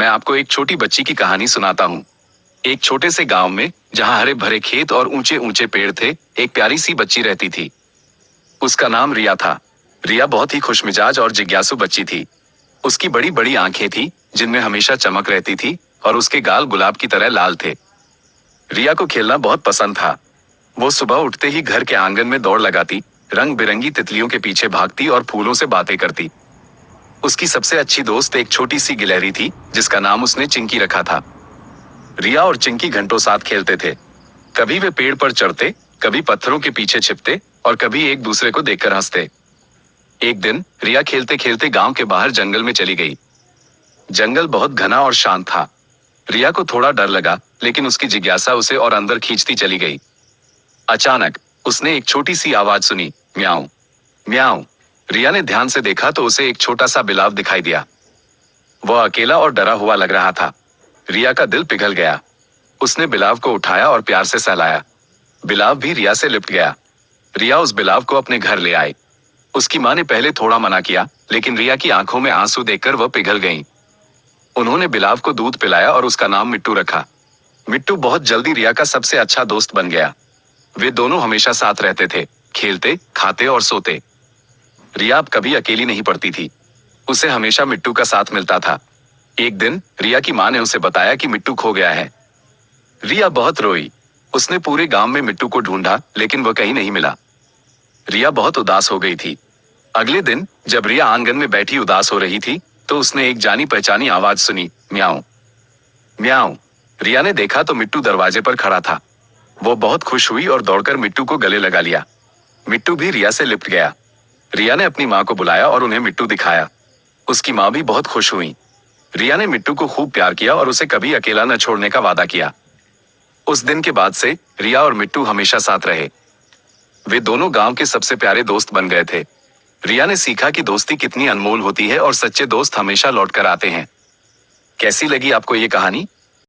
मैं आपको एक छोटी बच्ची की कहानी सुनाता हूँ। एक छोटे से गांव में, जहाँ हरे भरे खेत और ऊंचे ऊंचे पेड़ थे, एक प्यारी सी बच्ची रहती थी। उसका नाम रिया था। रिया बहुत ही खुशमिजाज और जिज्ञासु बच्ची थी। उसकी बड़ी बड़ी आंखें थी, जिनमें हमेशा चमक रहती थी, और उसके गाल गुलाब की तरह लाल थे। रिया को खेलना बहुत पसंद था। वो सुबह उठते ही घर के आंगन में दौड़ लगाती, रंग बिरंगी तितलियों के पीछे भागती और फूलों से बातें करती। उसकी सबसे अच्छी दोस्त एक छोटी सी गिलहरी थी, जिसका नाम उसने चिंकी रखा था। रिया और चिंकी घंटों साथ खेलते थे। कभी वे पेड़ पर चढ़ते, कभी पत्थरों के पीछे छिपते, और कभी एक दूसरे को देखकर हंसते। एक दिन रिया खेलते खेलते गांव के बाहर जंगल में चली गई। जंगल बहुत घना और शांत था। रिया को थोड़ा डर लगा, लेकिन उसकी जिज्ञासा उसे और अंदर खींचती चली गई। अचानक उसने एक छोटी सी आवाज सुनी, म्याऊं, म्याऊं। रिया ने ध्यान से देखा तो उसे एक छोटा सा बिलाव दिखाई दिया। वह अकेला और डरा हुआ लग रहा था। रिया का दिल पिघल गया। उसने बिलाव को उठाया और प्यार से सहलाया। बिलाव भी रिया से लिपट गया। रिया उस बिलाव को अपने घर ले आई। उसकी माँ ने पहले थोड़ा मना किया, लेकिन रिया की आंखों में आंसू देखकर वह पिघल गईं। उन्होंने बिलाव को दूध पिलाया और उसका नाम मिट्टू रखा। मिट्टू बहुत जल्दी रिया का सबसे अच्छा दोस्त बन गया। वे दोनों हमेशा साथ रहते थे, खेलते, खाते और सोते। रिया अब कभी अकेली नहीं पड़ती थी। उसे हमेशा मिट्टू का साथ मिलता था। एक दिन रिया की माँ ने उसे बताया कि मिट्टू खो गया है। रिया बहुत रोई। उसने पूरे गांव में मिट्टू को ढूंढा, लेकिन वह कहीं नहीं मिला। रिया बहुत उदास हो गई थी। अगले दिन जब रिया आंगन में बैठी उदास हो रही थी, तो उसने एक जानी पहचानी आवाज सुनी, म्याऊं, म्याऊं। रिया ने देखा तो मिट्टू दरवाजे पर खड़ा था। वो बहुत खुश हुई और दौड़कर मिट्टू को गले लगा लिया। मिट्टू भी रिया से लिपट गया। रिया ने अपनी माँ को बुलाया और उन्हें मिट्टू दिखाया। उसकी माँ भी बहुत खुश हुई। रिया ने मिट्टू को खूब प्यार किया और उसे कभी अकेला न छोड़ने का वादा किया। उस दिन के बाद से रिया और मिट्टू हमेशा साथ रहे। वे दोनों गांव के सबसे प्यारे दोस्त बन गए थे। रिया ने सीखा कि दोस्ती कितनी अनमोल होती है और सच्चे दोस्त हमेशा लौट कर आते हैं। कैसी लगी आपको ये कहानी?